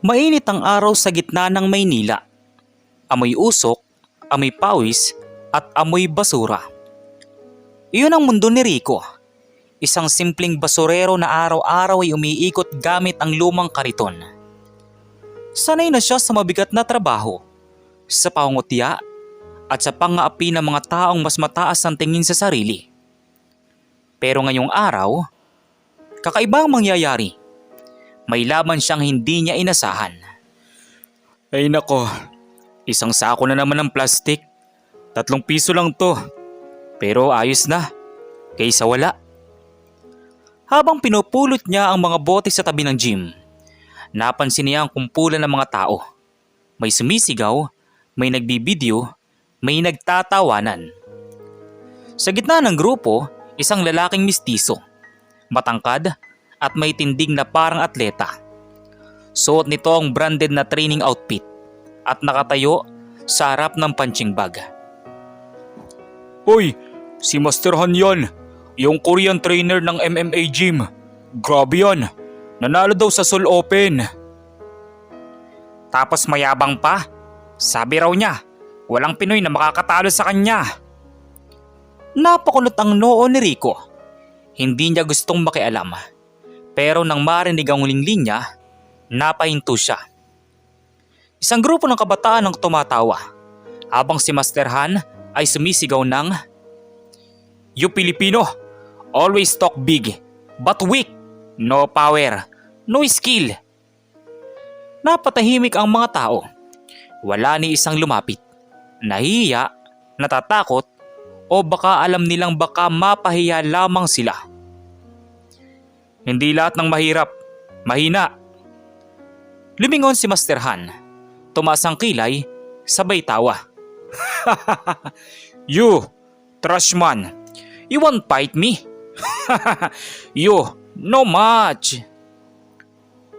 Mainit ang araw sa gitna ng Maynila. Amoy usok, amoy pawis, at amoy basura. Iyon ang mundo ni Rico. Isang simpleng basurero na araw-araw ay umiikot gamit ang lumang kariton. Sanay na siya sa mabigat na trabaho, sa pangungutya, at sa pang-aapi ng mga taong mas mataas ang tingin sa sarili. Pero ngayong araw, kakaibang mangyayari. May laban siyang hindi niya inasahan. Ay nako, isang sako na naman ng plastik. 3 piso lang to. Pero ayos na, kaysa wala. Habang pinupulot niya ang mga bote sa tabi ng gym, napansin niya ang kumpulan ng mga tao. May sumisigaw, may nagbibideo, may nagtatawanan. Sa gitna ng grupo, isang lalaking mistiso, matangkad at may tindig na parang atleta. Suot nito ang branded na training outfit at nakatayo sa harap ng punching bag. Uy, si Master Han yan, yung Korean trainer ng MMA gym. Grabe yan, nanalo daw sa Seoul Open. Tapos mayabang pa, sabi raw niya, walang Pinoy na makakatalo sa kanya. Napakunot ang noo ni Rico. Hindi niya gustong makialam. Pero nang marinig ang huling linya, napahinto siya. Isang grupo ng kabataan ang tumatawa, habang si Master Han ay sumisigaw ng, "You Filipino, always talk big, but weak, no power, no skill." Napatahimik ang mga tao. Wala ni isang lumapit. Nahihiya, natatakot, o baka alam nilang baka mapahiya lamang sila. Hindi lahat ng mahirap, mahina. Lumingon si Master Han. Tumaas ang kilay, sabay tawa. You, trash man. You won't fight me? You, no match.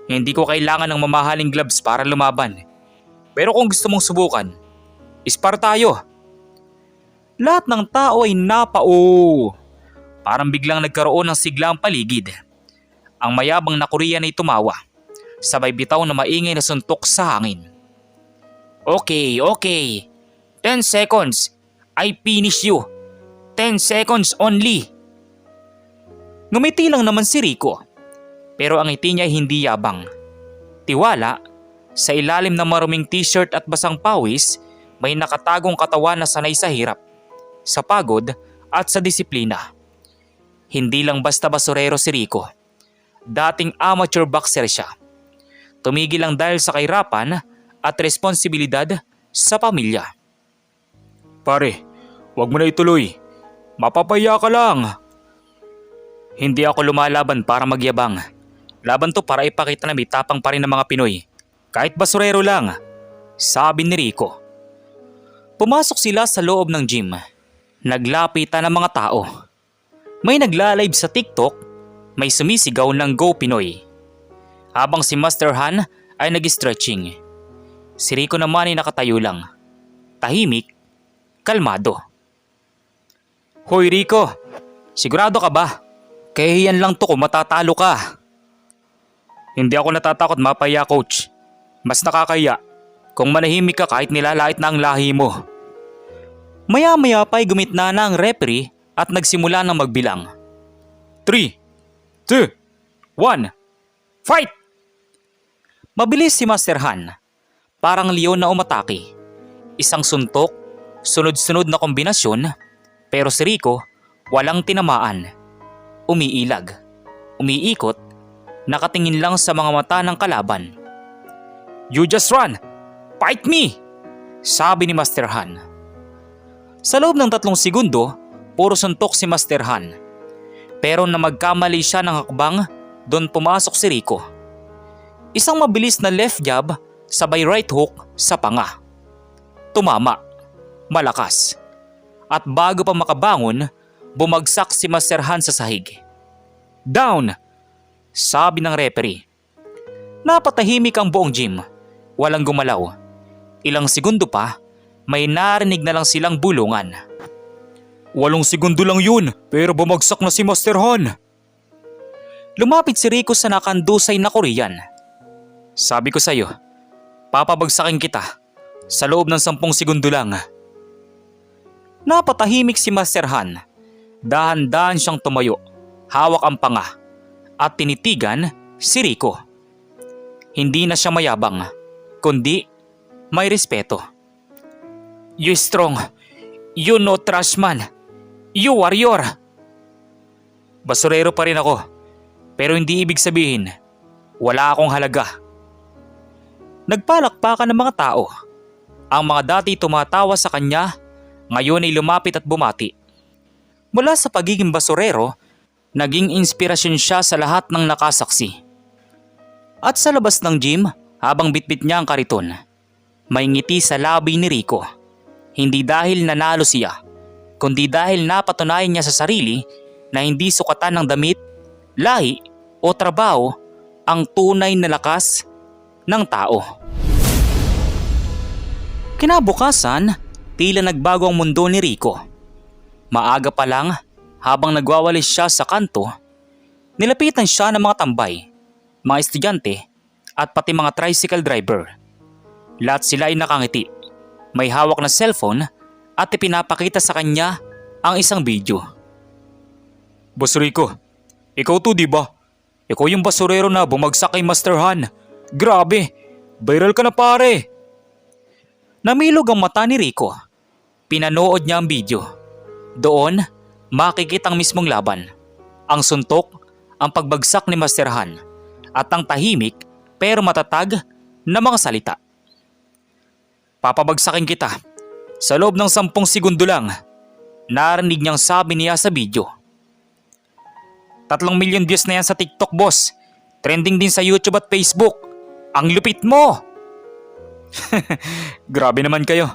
Hindi ko kailangan ng mamahaling gloves para lumaban. Pero kung gusto mong subukan, ispar tayo. Lahat ng tao ay napao. Parang biglang nagkaroon ng sigla ang paligid. Ang mayabang na Korean ay tumawa, sabay bitaw na maingay na suntok sa hangin. Okay. 10 seconds. I finish you. 10 seconds only. Ngumiti lang naman si Rico. Pero ang ngiti niya ay hindi yabang. Tiwala, sa ilalim ng maruming t-shirt at basang pawis, may nakatagong katawan na sanay sa hirap, sa pagod at sa disiplina. Hindi lang basta basurero si Rico. Dating amateur boxer siya. Tumigil lang dahil sa kahirapan at responsibilidad sa pamilya. Pare, wag mo na ituloy. Mapapaya ka lang. Hindi ako lumalaban para magyabang. Laban to para ipakita na may tapang pa rin ng mga Pinoy. Kahit basurero lang, sabi ni Rico. Pumasok sila sa loob ng gym. Naglapitan ng mga tao. May nagla-live sa TikTok, may sumisigaw ng Go Pinoy. Habang si Master Han ay nag-stretching. Si Rico naman ay nakatayo lang. Tahimik, kalmado. Hoy Rico, sigurado ka ba? Kahihiyan lang to kung matatalo ka. Hindi ako natatakot mapaya coach. Mas nakakaya kung manahimik ka kahit nilalait na ang lahi mo. Maya-maya pa'y gumitna na ang referee at nagsimula ng magbilang. 3, 2, 1, fight! Mabilis si Master Han. Parang leon na umatake. Isang suntok, sunod-sunod na kombinasyon, pero si Rico walang tinamaan. Umiilag, umiikot, nakatingin lang sa mga mata ng kalaban. You just run! Fight me! Sabi ni Master Han. Sa loob ng 3 segundo, puro suntok si Master Han. Pero na magkamali siya ng hakbang, doon pumasok si Rico. Isang mabilis na left jab, sabay right hook sa panga. Tumama, malakas. At bago pa makabangon, bumagsak si Master Han sa sahig. Down! Sabi ng referee. Napatahimik ang buong gym. Walang gumalaw. Ilang segundo pa, may narinig na lang silang bulungan. 8 segundo lang yun, pero bumagsak na si Master Han. Lumapit si Rico sa nakandusay na Korean. Sabi ko sa'yo, papabagsakin kita sa loob ng 10 segundo lang. Napatahimik si Master Han. Dahan-dahan siyang tumayo, hawak ang panga at tinitigan si Rico. Hindi na siya mayabang, kundi may respeto. You strong, you no trash man, you warrior. Basurero pa rin ako, pero hindi ibig sabihin wala akong halaga. Nagpalakpakan ng mga tao. Ang mga dati tumatawa sa kanya, ngayon ay lumapit at bumati. Mula sa pagiging basurero, naging inspirasyon siya sa lahat ng nakasaksi. At sa labas ng gym, habang bitbit niya ang kariton, may ngiti sa labi ni Rico. Hindi dahil nanalo siya, kundi dahil napatunayan niya sa sarili na hindi sukatan ng damit, lahi o trabaho ang tunay na lakas ng tao. Kinabukasan, tila nagbago ang mundo ni Rico. Maaga pa lang, habang nagwawalis siya sa kanto, nilapitan siya ng mga tambay, mga estudyante at pati mga tricycle driver. Lahat sila ay nakangiti, may hawak na cellphone at ipinapakita sa kanya ang isang video. Boss Rico, ikaw to diba? Ikaw yung basurero na bumagsak kay Master Han. Grabe, viral ka na pare. Namilog ang mata ni Rico. Pinanood niya ang video. Doon, makikita ang mismong laban. Ang suntok, ang pagbagsak ni Master Han, at ang tahimik pero matatag na mga salita. Papabagsakin kita sa loob ng 10 segundo lang, narinig niyang sabi niya sa video. 3 million views na yan sa TikTok, boss. Trending din sa YouTube at Facebook. Ang lupit mo! Grabe naman kayo.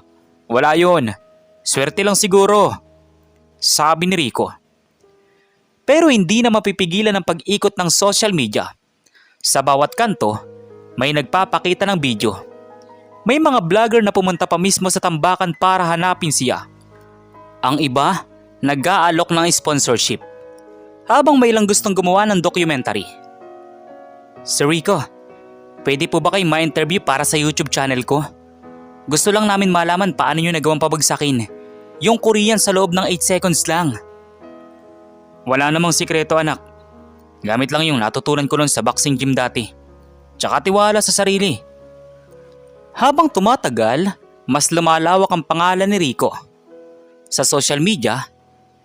Wala yun. Swerte lang siguro, sabi ni Rico. Pero hindi na mapipigilan ang pag-ikot ng social media. Sa bawat kanto, may nagpapakita ng video. May mga vlogger na pumunta pa mismo sa tambakan para hanapin siya. Ang iba, nag-aalok ng sponsorship. Habang may ilang gustong gumawa ng documentary. Sir Rico, pwede po ba kayo ma-interview para sa YouTube channel ko? Gusto lang namin malaman paano nyo nagawang pabagsakin yung Korean sa loob ng 8 seconds lang. Wala namang sikreto, anak. Gamit lang yung natutunan ko nun sa boxing gym dati. Tsaka tiwala sa sarili. Habang tumatagal, mas lumalawak ang pangalan ni Rico. Sa social media,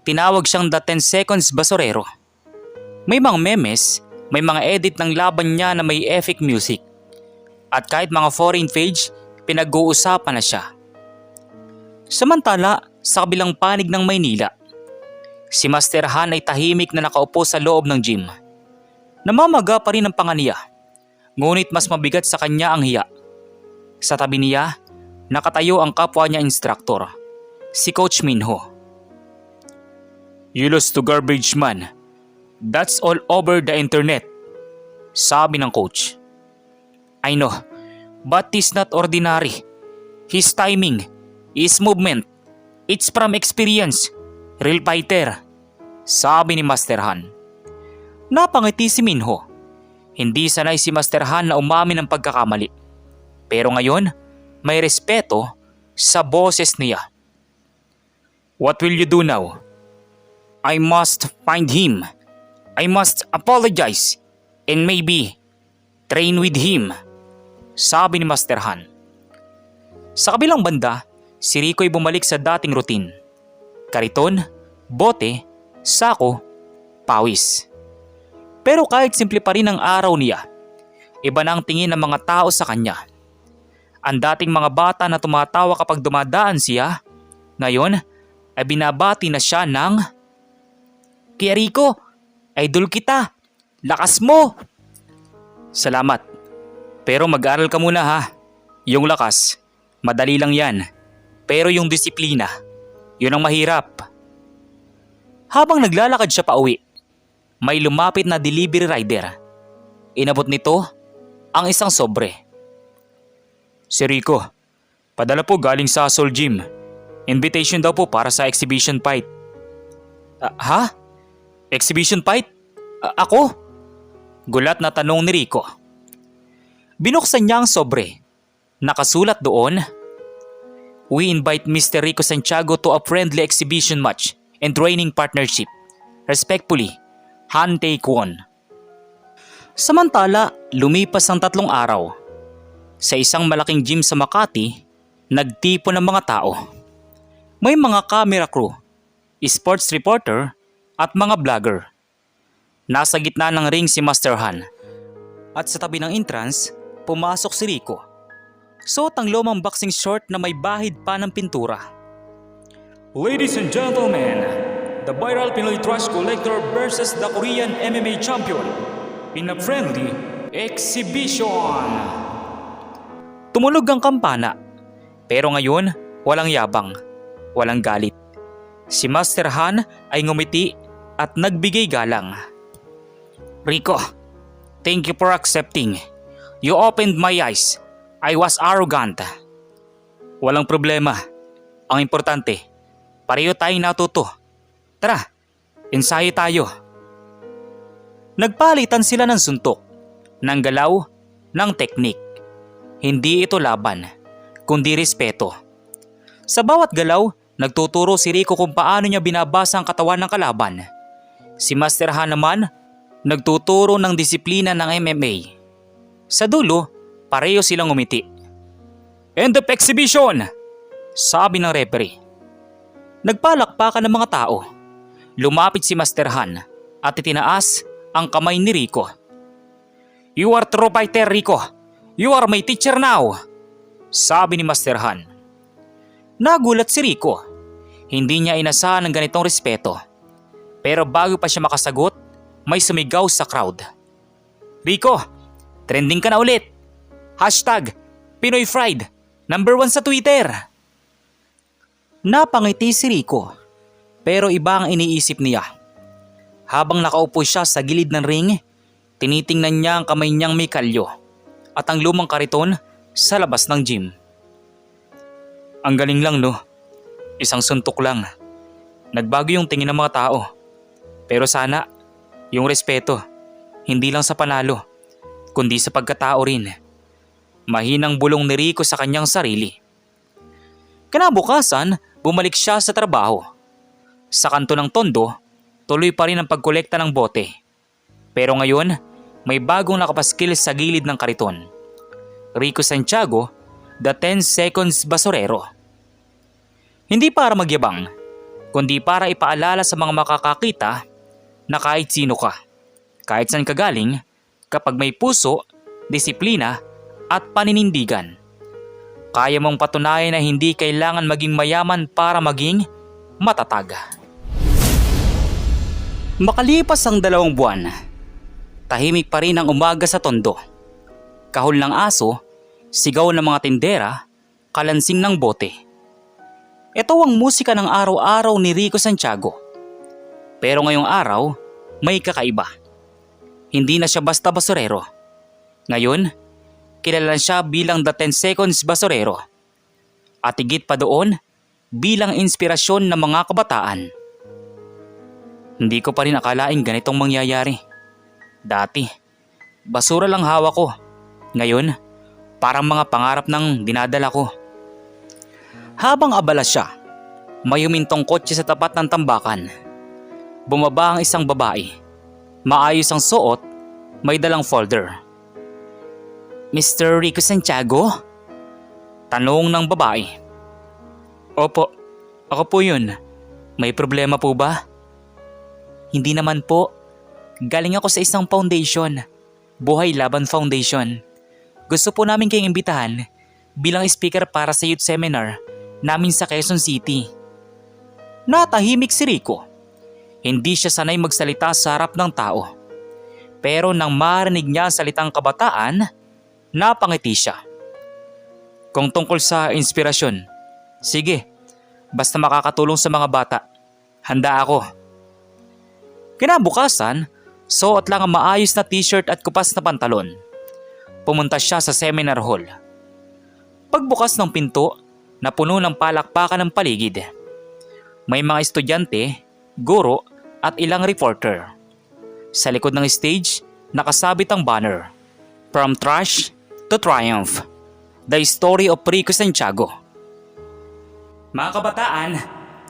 tinawag siyang The 10 Seconds Basurero. May mga memes, may mga edit ng laban niya na may epic music. At kahit mga foreign page, pinag-uusapan na siya. Samantala, sa kabilang panig ng Maynila, si Master Han ay tahimik na nakaupo sa loob ng gym. Namamaga pa rin ang panga niya, ngunit mas mabigat sa kanya ang hiya. Sa tabi niya, nakatayo ang kapwa niya instructor, si Coach Minho. You lost to garbage man. That's all over the internet, sabi ng coach. I know, but he's not ordinary. His timing, his movement, it's from experience. Real fighter, sabi ni Master Han. Napangiti si Minho. Hindi sanay si Master Han na umamin ng pagkakamali. Pero ngayon, may respeto sa boses niya. What will you do now? I must find him. I must apologize and maybe train with him, sabi ni Master Han. Sa kabilang banda, si Rico ay bumalik sa dating routine. Kariton, bote, sako, pawis. Pero kahit simple pa rin ang araw niya, iba na ang tingin ng mga tao sa kanya. Ang dating mga bata na tumatawa kapag dumadaan siya, ngayon ay binabati na siya ng, Kuya Rico, idol kita, lakas mo! Salamat, pero mag-aral ka muna ha. Yung lakas, madali lang yan. Pero yung disiplina, yun ang mahirap. Habang naglalakad siya pa uwi, may lumapit na delivery rider. Inabot nito ang isang sobre. Si Rico, padala po galing sa Soul Gym. Invitation daw po para sa exhibition fight. Ha? Exhibition fight? Ako? Gulat na tanong ni Rico. Binuksan niya ang sobre. Nakasulat doon, "We invite Mr. Rico Santiago to a friendly exhibition match and training partnership. Respectfully, Han Tae-kwon." Samantala, lumipas ang 3 araw. Sa isang malaking gym sa Makati, nagtipon ng mga tao. May mga camera crew, sports reporter at mga vlogger. Nasa gitna ng ring si Master Han. At sa tabi ng entrance, pumasok si Rico. Suot ang lumang boxing short na may bahid pa ng pintura. "Ladies and gentlemen, the viral Pinoy trash collector versus the Korean MMA champion in a friendly exhibition." Tumulog ang kampana. Pero ngayon, walang yabang, walang galit. Si Master Han ay ngumiti at nagbigay galang. "Rico, thank you for accepting. You opened my eyes. I was arrogant." "Walang problema. Ang importante, pareho tayong natuto. Tara, ensayo tayo." Nagpalitan sila ng suntok, ng galaw, ng teknik. Hindi ito laban, kundi respeto. Sa bawat galaw, nagtuturo si Rico kung paano niya binabasa ang katawan ng kalaban. Si Master Han naman, nagtuturo ng disiplina ng MMA. Sa dulo, pareho silang umiti. "End of exhibition!" sabi ng referee. Nagpalakpakan ng mga tao. Lumapit si Master Han at itinaas ang kamay ni Rico. "You are true fighter, Rico. You are my teacher now," sabi ni Master Han. Nagulat si Rico. Hindi niya inasahan ng ganitong respeto. Pero bago pa siya makasagot, may sumigaw sa crowd. "Rico, trending ka na ulit. Hashtag Pinoy Fried, #1 sa Twitter." Napangiti si Rico, pero iba ang iniisip niya. Habang nakaupo siya sa gilid ng ring, tinitingnan niya ang kamay niyang may kalyo at ang lumang kariton sa labas ng gym. Ang galing lang, no? Isang suntok lang. Nagbago yung tingin ng mga tao. Pero sana, yung respeto, hindi lang sa panalo, kundi sa pagkatao rin. Mahinang bulong ni Rico sa kanyang sarili. Kinabukasan, bumalik siya sa trabaho. Sa kanto ng tondo, tuloy pa rin ang pagkolekta ng bote. Pero ngayon, may bagong nakapaskil sa gilid ng kariton. Rico Santiago, the 10 seconds basurero. Hindi para magyabang, kundi para ipaalala sa mga makakakita na kahit sino ka, kahit saan ka galing, kapag may puso, disiplina at paninindigan, kaya mong patunayan na hindi kailangan maging mayaman para maging matatag. Makalipas ang 2 buwan, tahimik pa rin ang umaga sa tondo. Kahol ng aso, sigaw ng mga tindera, kalansing ng bote. Ito ang musika ng araw-araw ni Rico Santiago. Pero ngayong araw, may kakaiba. Hindi na siya basta basurero. Ngayon, kilala siya bilang the 10 seconds basurero. At higit pa doon, bilang inspirasyon ng mga kabataan. Hindi ko pa rin akalaing ganitong mangyayari. Dati, basura lang hawak ko. Ngayon, parang mga pangarap ng dinadala ko. Habang abala siya, may humintong kotse sa tapat ng tambakan. Bumaba ang isang babae. Maayos ang suot, may dalang folder. "Mr. Rico Santiago?" Tanong ng babae. "Opo, ako po yun. May problema po ba?" "Hindi naman po. Galing ako sa isang foundation, Buhay Laban Foundation. Gusto po namin kayong imbitahan bilang speaker para sa youth seminar namin sa Quezon City." Natahimik si Rico. Hindi siya sanay magsalita sa harap ng tao. Pero nang marinig niya ang salitang kabataan, napangiti siya. "Kung tungkol sa inspirasyon, sige, basta makakatulong sa mga bata, handa ako." Kinabukasan, suot lang ang maayos na t-shirt at kupas na pantalon. Pumunta siya sa seminar hall. Pagbukas ng pinto, napuno ng palakpakan ng paligid. May mga estudyante, guro at ilang reporter. Sa likod ng stage, nakasabit ang banner. From trash to Triumph, the story of Rico Santiago. Mga kabataan,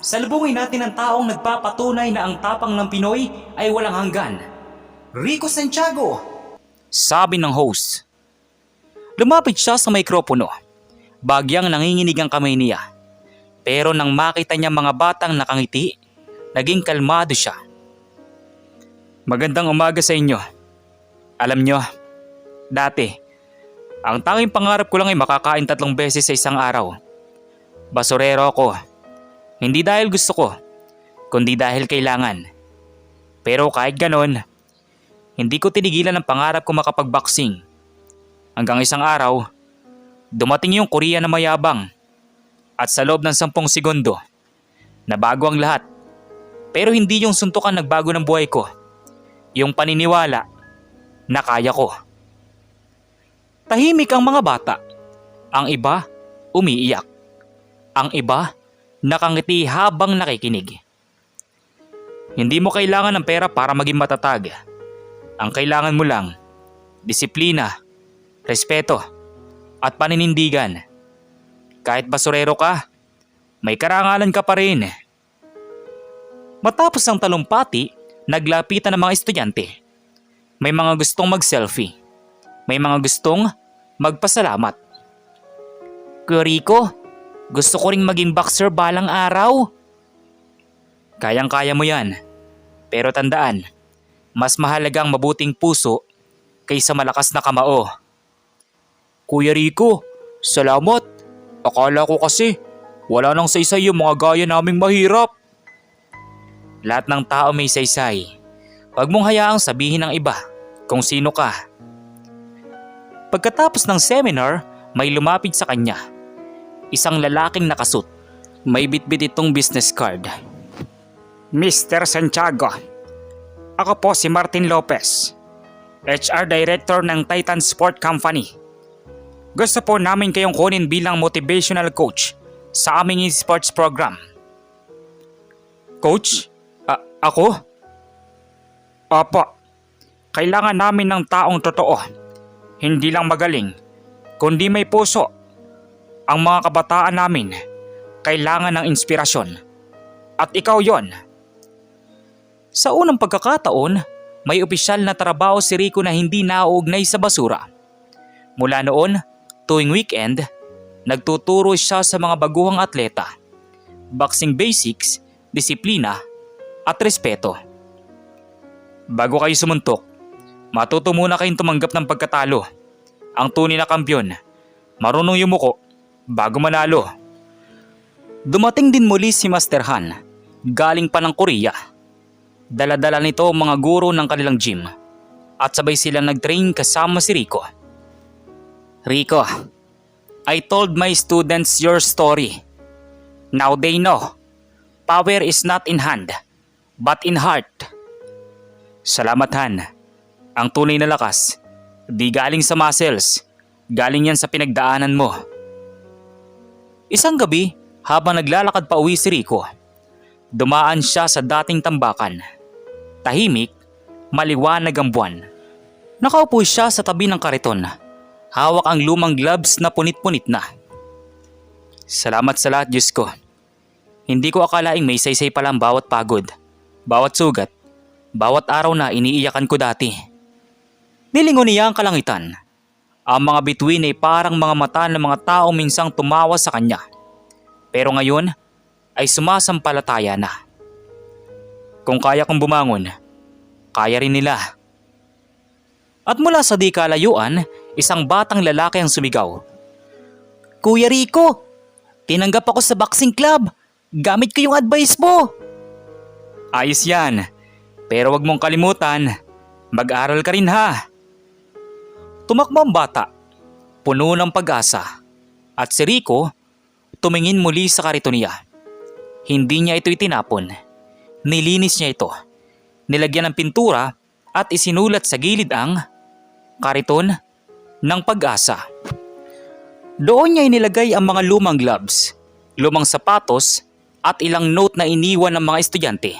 salubungin natin ang taong nagpapatunay na ang tapang ng Pinoy ay walang hanggan. Rico Santiago! Sabi ng host. Lumapit siya sa mikropono. Bagyang nanginginig ang kamay niya. Pero nang makita niya mga batang nakangiti, naging kalmado siya. Magandang umaga sa inyo. Alam nyo, dati, ang tanging pangarap ko lang ay makakain 3 beses sa isang araw. Basurero ako. Hindi dahil gusto ko, kundi dahil kailangan. Pero kahit ganon, hindi ko tinigilan ang pangarap ko makapag-boxing. Hanggang isang araw, dumating yung Korea na mayabang. At sa loob ng 10 segundo, nabago ang lahat. Pero hindi yung suntukan nagbago ng buhay ko. Yung paniniwala na kaya ko. Tahimik ang mga bata. Ang iba, umiiyak. Ang iba, nakangiti habang nakikinig. Hindi mo kailangan ng pera para maging matatag. Ang kailangan mo lang, disiplina, respeto, at paninindigan. Kahit basurero ka, may karangalan ka pa rin. Matapos ang talumpati, naglapitan ng mga estudyante. May mga gustong mag-selfie. May mga gustong magpasalamat. Kuya Rico, gusto ko ring maging boxer balang araw. Kayang-kaya mo yan. Pero tandaan, mas mahalagang mabuting puso kaysa malakas na kamao. Kuya Rico, salamat. Akala ko kasi wala nang saysay yung mga gaya naming mahirap. Lahat ng tao may saysay. Huwag mong hayaang sabihin ng iba kung sino ka. Pagkatapos ng seminar, may lumapit sa kanya. Isang lalaking nakasuit. May bitbit itong business card. Mr. Santiago, ako po si Martin Lopez, HR Director ng Titan Sport Company. Gusto po namin kayong kunin bilang motivational coach sa aming sports program. Coach? Ako? Opo. Kailangan namin ng taong totoo. Hindi lang magaling, kundi may puso. Ang mga kabataan namin kailangan ng inspirasyon. At ikaw yon. Sa unang pagkakataon, may opisyal na trabaho si Rico na hindi nauugnay sa basura. Mula noon, tuwing weekend, nagtuturo siya sa mga baguhang atleta. Boxing basics, disiplina, at respeto. Bago kayo sumuntok, matuto muna kayong tumanggap ng pagkatalo. Ang tunay na kampyon, marunong yumuko bago manalo. Dumating din muli si Master Han, galing pa ng Korea. Dala-dala nito ang mga guro ng kanilang gym at sabay silang nag-train kasama si Rico. Rico, I told my students your story. Now they know, power is not in hand, but in heart. Salamat Han. Ang tunay na lakas, di galing sa muscles, galing yan sa pinagdaanan mo. Isang gabi, habang naglalakad pa uwi si Rico, dumaan siya sa dating tambakan. Tahimik, maliwanag ang buwan. Nakaupo siya sa tabi ng kariton. Hawak ang lumang gloves na punit-punit na. Salamat sa lahat, Diyos ko. Hindi ko akalaing may saysay pala ang bawat pagod, bawat sugat, bawat araw na iniiyakan ko dati. Nilingon niya ang kalangitan. Ang mga bituin ay parang mga mata ng mga taong minsang tumawa sa kanya. Pero ngayon ay sumasampalataya na. Kung kaya kong bumangon, kaya rin nila. At mula sa di kalayuan, isang batang lalaki ang sumigaw. Kuya Rico, tinanggap ako sa boxing club. Gamit ko yung advice mo. Ayos yan. Pero wag mong kalimutan, mag-aral ka rin ha. Tumakbo ang bata, puno ng pag-asa. At si Rico, tumingin muli sa kariton niya. Hindi niya ito itinapon. Nilinis niya ito. Nilagyan ng pintura at isinulat sa gilid ang kariton ng pag-asa. Doon niya inilagay ang mga lumang gloves, lumang sapatos at ilang note na iniwan ng mga estudyante.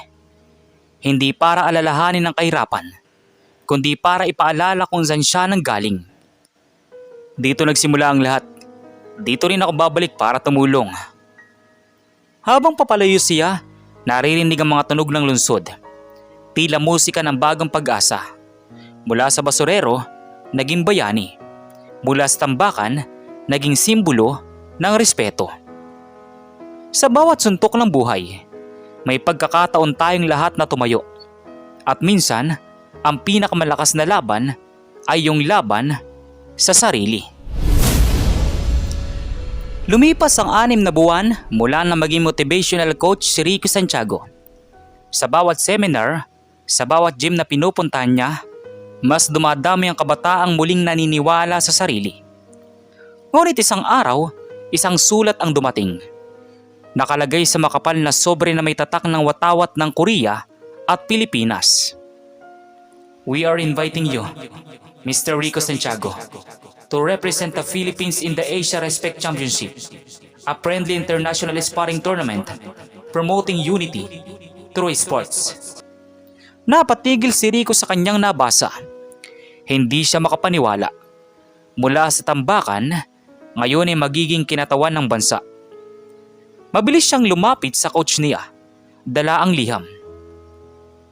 Hindi para alalahanin ang kahirapan, kundi para ipaalala kung saan siya nanggaling. Dito nagsimula ang lahat. Dito rin ako babalik para tumulong. Habang papalayo siya, naririnig ang mga tunog ng lungsod. Tila musika ng bagong pag-asa. Mula sa basurero, naging bayani. Mula sa tambakan, naging simbolo ng respeto. Sa bawat suntok ng buhay, may pagkakataon tayong lahat na tumayo. At minsan, ang pinakamalakas na laban ay yung laban sa sarili. Lumipas ang 6 na buwan mula na maging motivational coach si Rico Santiago. Sa bawat seminar, sa bawat gym na pinupuntahan niya, mas dumadami ang kabataang muling naniniwala sa sarili. Ngunit isang araw, isang sulat ang dumating. Nakalagay sa makapal na sobre na may tatak ng watawat ng Korea at Pilipinas. We are inviting you, Mr. Rico Santiago, to represent the Philippines in the Asia Respect Championship, a friendly international sparring tournament promoting unity through sports. Napatigil si Rico sa kanyang nabasa. Hindi siya makapaniwala. Mula sa tambakan, ngayon ay magiging kinatawan ng bansa. Mabilis siyang lumapit sa coach niya. Dala ang liham.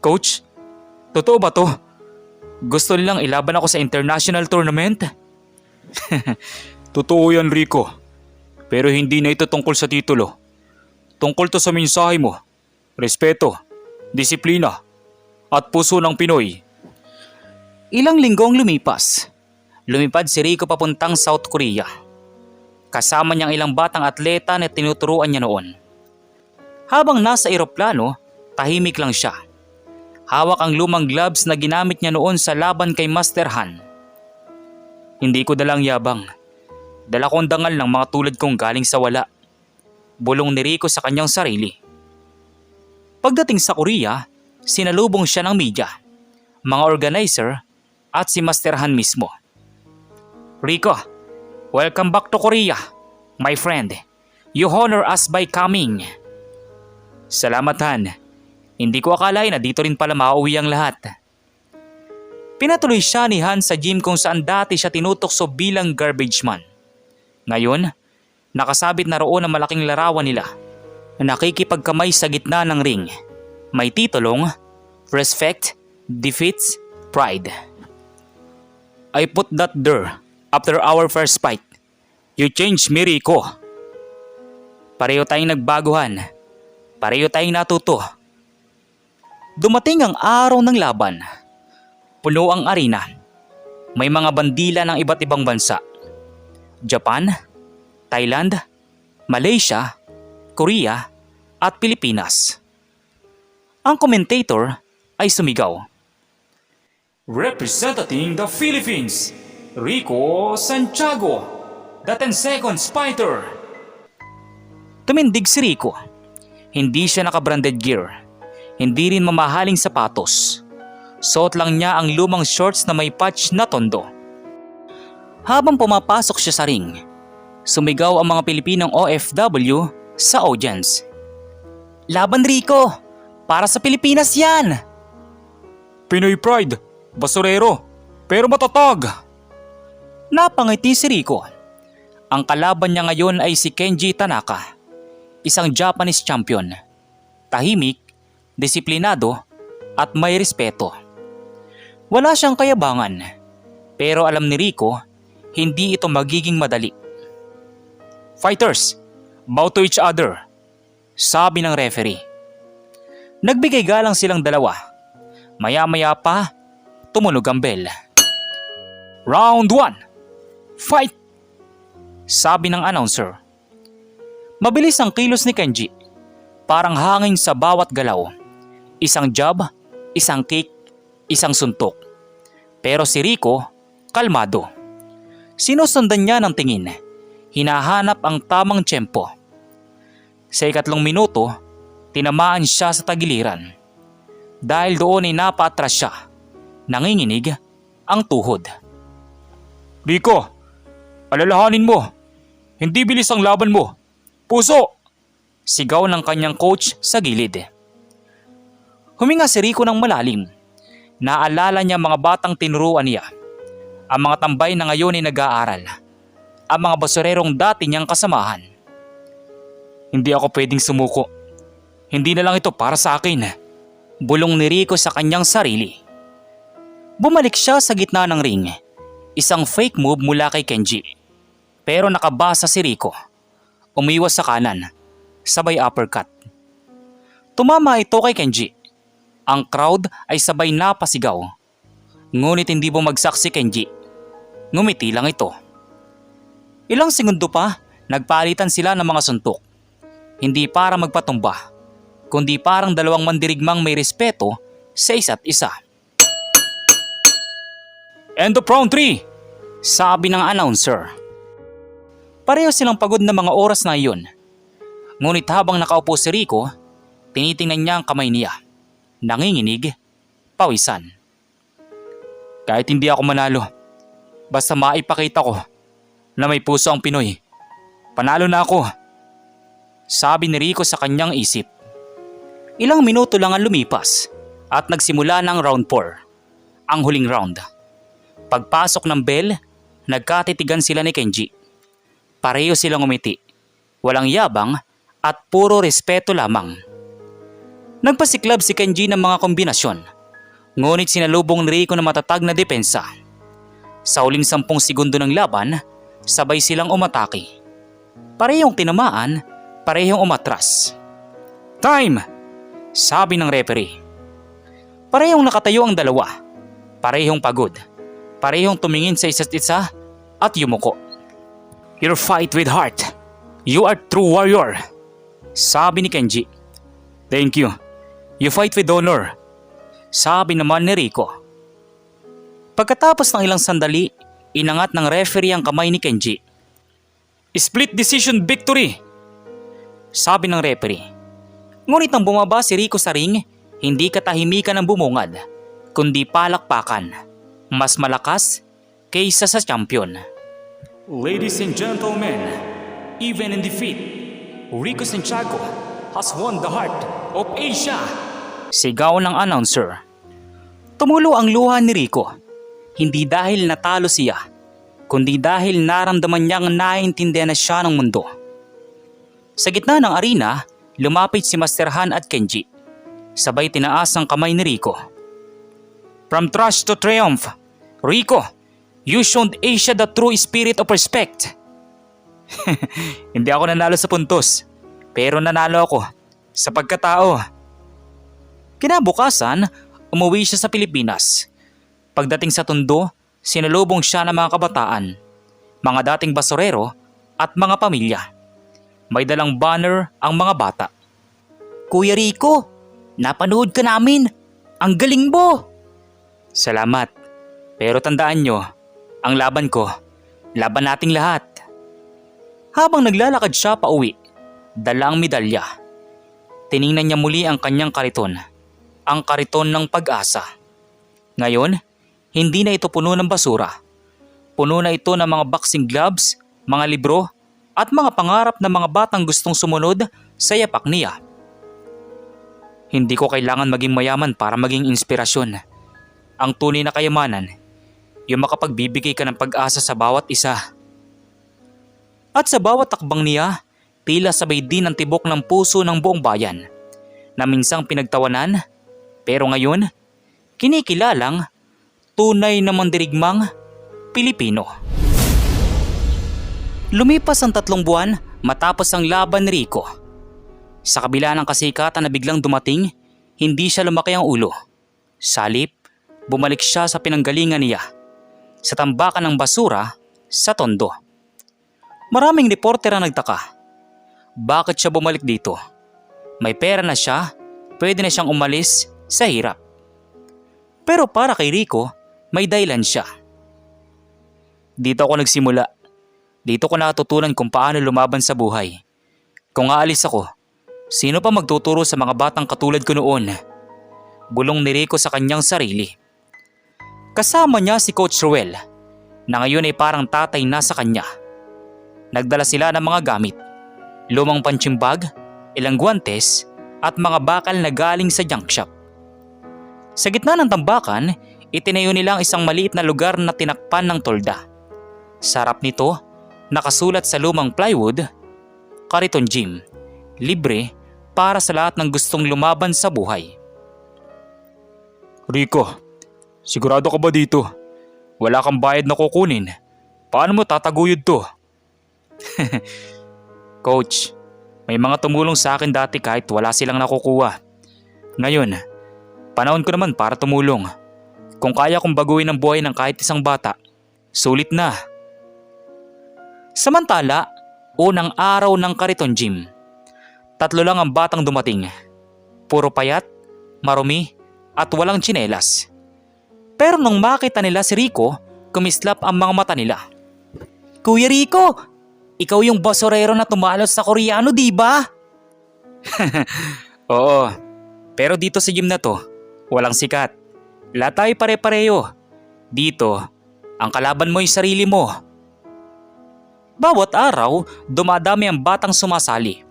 Coach, totoo ba to? Gusto nilang ilaban ako sa international tournament? Totoo yan, Rico. Pero hindi na ito tungkol sa titulo. Tungkol to sa mensahe mo. Respeto, disiplina, at puso ng Pinoy. Ilang linggong lumipas. Lumipad si Rico papuntang South Korea. Kasama niyang ilang batang atleta na tinuturuan niya noon. Habang nasa eroplano, tahimik lang siya. Hawak ang lumang gloves na ginamit niya noon sa laban kay Master Han. Hindi ko dalang yabang. Dala kong dangal ng mga tulad kong galing sa wala. Bulong ni Rico sa kanyang sarili. Pagdating sa Korea, sinalubong siya ng media, mga organizer at si Master Han mismo. Rico, welcome back to Korea, my friend. You honor us by coming. Salamat, Han. Hindi ko akalain na dito rin pala mauwi ang lahat. Pinatuloy siya ni Han sa gym kung saan dati siya tinutokso bilang garbage man. Ngayon, nakasabit na roon ang malaking larawan nila. Nakikipagkamay sa gitna ng ring. May titulong, Respect, Defeats, Pride. I put that there after our first fight. You changed me, Rico. Pareho tayong nagbaguhan. Pareho tayong natuto. Dumating ang araw ng laban. Puno ang arena. May mga bandila ng iba't ibang bansa. Japan, Thailand, Malaysia, Korea, at Pilipinas. Ang commentator ay sumigaw. Representing the Philippines, Rico Santiago, the 10 seconds fighter. Tumindig si Rico. Hindi siya naka-branded gear. Hindi rin mamahaling sapatos. Suot lang niya ang lumang shorts na may patch na tondo. Habang pumapasok siya sa ring, sumigaw ang mga Pilipinong OFW sa audience. Laban, Rico! Para sa Pilipinas yan! Pinoy pride, basurero, pero matatag! Napangiti si Rico. Ang kalaban niya ngayon ay si Kenji Tanaka, isang Japanese champion. Tahimik, disiplinado, at may respeto. Wala siyang kayabangan, pero alam ni Rico, hindi ito magiging madali. Fighters, bow to each other, sabi ng referee. Nagbigay galang silang dalawa. Maya-maya pa, tumunog ang bell. Round 1, fight! Sabi ng announcer. Mabilis ang kilos ni Kenji. Parang hangin sa bawat galaw. Isang jab, isang kick, isang suntok. Pero si Rico, kalmado. Sinusundan niya ng tingin. Hinahanap ang tamang tiyempo. Sa 3 minuto, tinamaan siya sa tagiliran. Dahil doon ay napaatras siya. Nanginginig ang tuhod. Rico, alalahanin mo. Hindi bilis ang laban mo. Puso! Sigaw ng kanyang coach sa gilid. Huminga si Rico ng malalim. Naalala niya mga batang tinuruan niya. Ang mga tambay na ngayon ay nag-aaral. ang mga basurerong dati niyang kasamahan. Hindi ako pwedeng sumuko. Hindi na lang ito para sa akin. Bulong ni Rico sa kanyang sarili. Bumalik siya sa gitna ng ring. Isang fake move mula kay Kenji. Pero nakabasa si Rico. Umiwas sa kanan. Sabay uppercut. Tumama ito kay Kenji. Ang crowd ay sabay napasigaw. Ngunit hindi bumagsak si Kenji. Ngumiti lang ito. Ilang segundo pa, nagpalitan sila ng mga suntok. Hindi para magpatumba, kundi parang dalawang mandirigmang may respeto sa isa't isa. End of round 3, sabi ng announcer. Pareho silang pagod na mga oras na iyon. Ngunit habang nakaupo si Rico, tinitingnan niya ang kamay niya. Nanginginig, pawisan. Kahit hindi ako manalo, basta maipakita ko na may puso ang Pinoy, panalo na ako, sabi ni Rico sa kanyang isip. Ilang minuto lang ang lumipas at nagsimula ng round 4, ang huling round. Pagpasok ng bell, nagkatitigan sila ni Kenji. Pareho silang umiti, walang yabang at puro respeto lamang. Nagpasiklab si Kenji ng mga kombinasyon, ngunit sinalubong ni Rico na matatag na depensa. Sa huling 10 segundo ng laban, sabay silang umatake. Parehong tinamaan, parehong umatras. Time! Sabi ng referee. Parehong nakatayo ang dalawa. Parehong pagod. Parehong tumingin sa isa't isa at yumuko. You fight with heart. You are true warrior. Sabi ni Kenji. Thank you. You fight with honor. Sabi naman ni Rico. Pagkatapos ng ilang sandali, inangat ng referee ang kamay ni Kenji. Split decision victory! Sabi ng referee. Ngunit nang bumaba si Rico sa ring, hindi katahimikan ang bumungad, kundi palakpakan. Mas malakas kaysa sa champion. Ladies and gentlemen, even in defeat, Rico Santiago has won the heart of Asia! Sigaw ng announcer. Tumulo ang luha ni Rico. Hindi dahil natalo siya, kundi dahil naramdaman niyang naiintindihan na siya ng mundo. Sa gitna ng arena, lumapit si Master Han at Kenji. Sabay tinaas ang kamay ni Rico. From trash to triumph, Rico, you showed Asia the true spirit of respect. Hindi ako nanalo sa puntos, pero nanalo ako sa pagkatao. Kinabukasan, umuwi siya sa Pilipinas. Pagdating sa Tondo, sinalubong siya ng mga kabataan, mga dating basurero at mga pamilya. May dalang banner ang mga bata. Kuya Rico, napanood ka namin. Ang galing mo! Salamat. Pero tandaan nyo, ang laban ko, laban nating lahat. Habang naglalakad siya pa uwi, dala ang medalya. Tiningnan niya muli ang kanyang kariton. Ang kariton ng pag-asa. Ngayon, hindi na ito puno ng basura. Puno na ito ng mga boxing gloves, mga libro, at mga pangarap ng mga batang gustong sumunod sa yapak niya. Hindi ko kailangan maging mayaman para maging inspirasyon. Ang tunay na kayamanan, yung makapagbibigay ka ng pag-asa sa bawat isa. At sa bawat takbang niya, tila sabay din ang tibok ng puso ng buong bayan, na minsang pinagtawanan, pero ngayon, kinikilalang tunay na mandirigmang Pilipino. Lumipas ang 3 buwan matapos ang laban ni Rico. Sa kabila ng kasikatan na biglang dumating, hindi siya lumaki ang ulo. Salip, bumalik siya sa pinanggalingan niya, sa tambakan ng basura sa Tondo. Maraming reporter ang nagtaka. Bakit siya bumalik dito? May pera na siya, pwede na siyang umalis sa hirap. Pero para kay Rico, may dahilan siya. Dito ako nagsimula. Dito ko natutunan kung paano lumaban sa buhay. Kung aalis ako, sino pa magtuturo sa mga batang katulad ko noon? Bulong ni Rico sa kanyang sarili. Kasama niya si Coach Ruel, na ngayon ay parang tatay na sa kanya. Nagdala sila ng mga gamit, lumang punching bag, ilang guwantes at mga bakal na galing sa junk shop. Sa gitna ng tambakan, itinayo nila ang isang maliit na lugar na tinakpan ng tolda. Sa harap nito, Nakasulat sa lumang plywood, Kariton Gym, libre para sa lahat ng gustong lumaban sa buhay. Rico, sigurado ka ba dito? Wala kang bayad na kukunin. Paano mo tataguyod to? Coach, may mga tumulong sa akin dati kahit wala silang nakukuha. Ngayon, panahon ko naman para tumulong. Kung kaya kong baguhin ang buhay ng kahit isang bata, sulit na. Samantala, unang araw ng Kariton Gym. 3 lang ang batang dumating. Puro payat, marumi, at walang tsinelas. Pero nung makita nila si Rico, kumislap ang mga mata nila. Kuya Rico, ikaw yung basurero na tumalos sa Koreano, di ba? Oo, pero dito sa gym na to, walang sikat. Lahat tayo pare-pareho. Dito, ang kalaban mo yung sarili mo. Bawat araw, dumadami ang batang sumasali.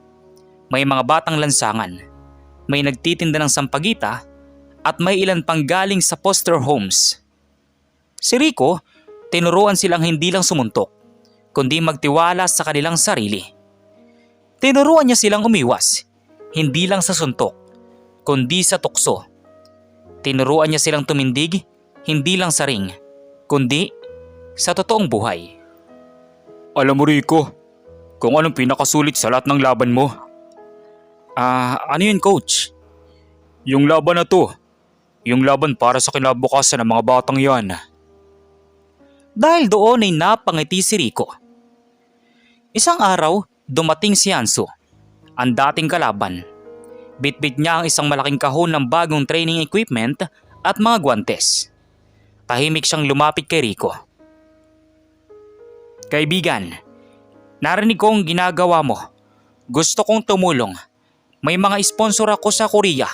May mga batang lansangan, may nagtitinda ng sampagita, at may ilan pang galing sa foster homes. Si Rico, tinuruan silang hindi lang sumuntok, kundi magtiwala sa kanilang sarili. Tinuruan niya silang umiwas, hindi lang sa suntok, kundi sa tukso. Tinuruan niya silang tumindig, hindi lang sa ring, kundi sa totoong buhay. Alam mo Rico, kung anong pinakasulit sa lahat ng laban mo? Ano yun coach? Yung laban na to. Yung laban para sa kinabukasan ng mga batang yan. Dahil doon ay napangiti si Rico. Isang araw, dumating si Hanso, ang dating kalaban. Bitbit niya ang isang malaking kahon ng bagong training equipment at mga guwantes. Tahimik siyang lumapit kay Rico. Kaibigan, narinig ko ang ginagawa mo. Gusto kong tumulong. May mga sponsor ako sa Korea.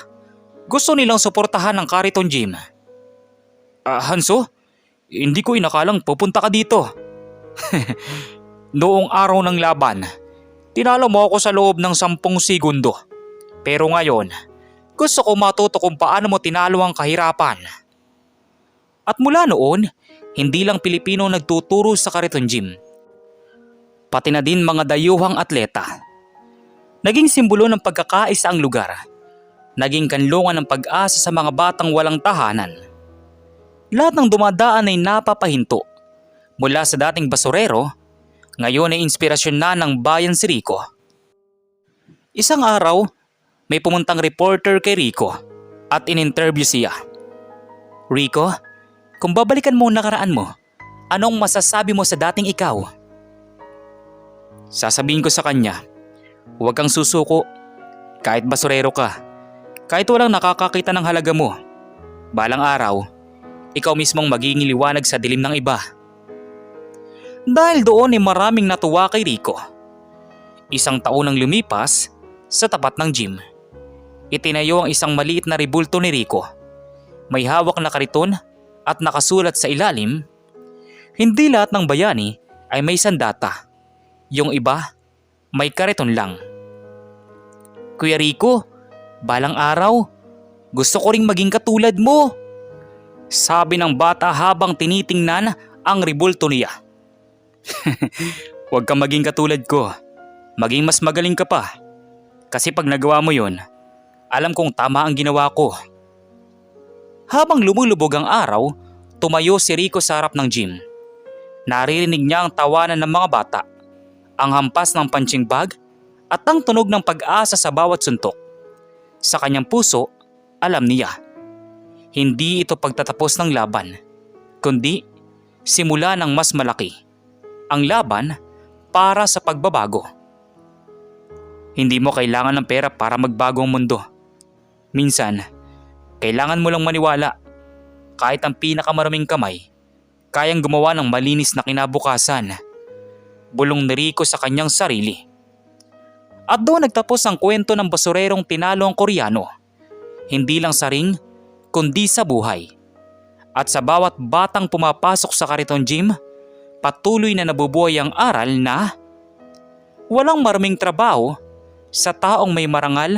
Gusto nilang suportahan ang Kariton Gym. Hanso, hindi ko inakalang pupunta ka dito. Noong araw ng laban, tinalo mo ako sa loob ng 10 segundo. Pero ngayon, gusto ko matuto kung paano mo tinalo ang kahirapan. At mula noon, hindi lang Pilipino nagtuturo sa Kariton Gym. Pati na din mga dayuhang atleta. Naging simbolo ng pagkakaisa ang lugar. Naging kanlungan ng pag-asa sa mga batang walang tahanan. Lahat ng dumadaan ay napapahinto. Mula sa dating basurero, ngayon ay inspirasyon na ng bayan si Rico. Isang araw, may pumuntang reporter kay Rico at in-interview siya. Rico, kung babalikan mo ang nakaraan mo, anong masasabi mo sa dating ikaw? Sasabihin ko sa kanya, huwag kang susuko. Kahit basurero ka, kahit walang nakakakita ng halaga mo, balang araw, ikaw mismong magiging liwanag sa dilim ng iba. Dahil doon ay maraming natuwa kay Rico. Isang taon ang lumipas sa tapat ng gym. Itinayo ang isang maliit na rebulto ni Rico. May hawak na kariton at nakasulat sa ilalim, hindi lahat ng bayani ay may sandata. Yung iba, may kariton lang. Kuya Rico, balang araw, gusto ko ring maging katulad mo. Sabi ng bata habang tinitingnan ang rebulto niya. Huwag kang maging katulad ko. Maging mas magaling ka pa. Kasi pag nagawa mo yun, alam kong tama ang ginawa ko. Habang lumulubog ang araw, tumayo si Rico sa harap ng gym. Naririnig niya ang tawanan ng mga bata, ang hampas ng punching bag at ang tunog ng pag-asa sa bawat suntok. Sa kanyang puso, alam niya. Hindi ito pagtatapos ng laban, kundi simula ng mas malaki. Ang laban para sa pagbabago. Hindi mo kailangan ng pera para magbago ang mundo. Minsan, kailangan mo lang maniwala. Kahit ang pinakamaraming kamay, kayang gumawa ng malinis na kinabukasan. Bulong ni Rico sa kanyang sarili. At doon nagtapos ang kwento ng basurerong tinalo ang Koreano. Hindi lang sa ring, kundi sa buhay. At sa bawat batang pumapasok sa Kariton Gym, patuloy na nabubuhay ang aral na walang maraming trabaho sa taong may marangal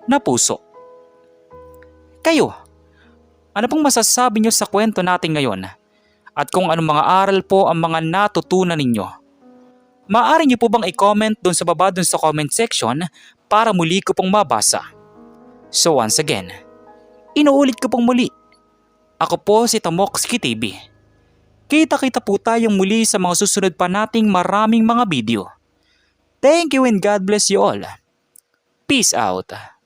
na puso. Kayo, ano pong masasabi niyo sa kwento natin ngayon? At kung anong mga aral po ang mga natutunan ninyo? Maaari niyo po bang i-comment doon sa baba doon sa comment section para muli ko pong mabasa. So once again, inuulit ko pong muli. Ako po si Tamoxki TV. Kita-kita po tayong muli sa mga susunod pa nating maraming mga video. Thank you and God bless you all. Peace out.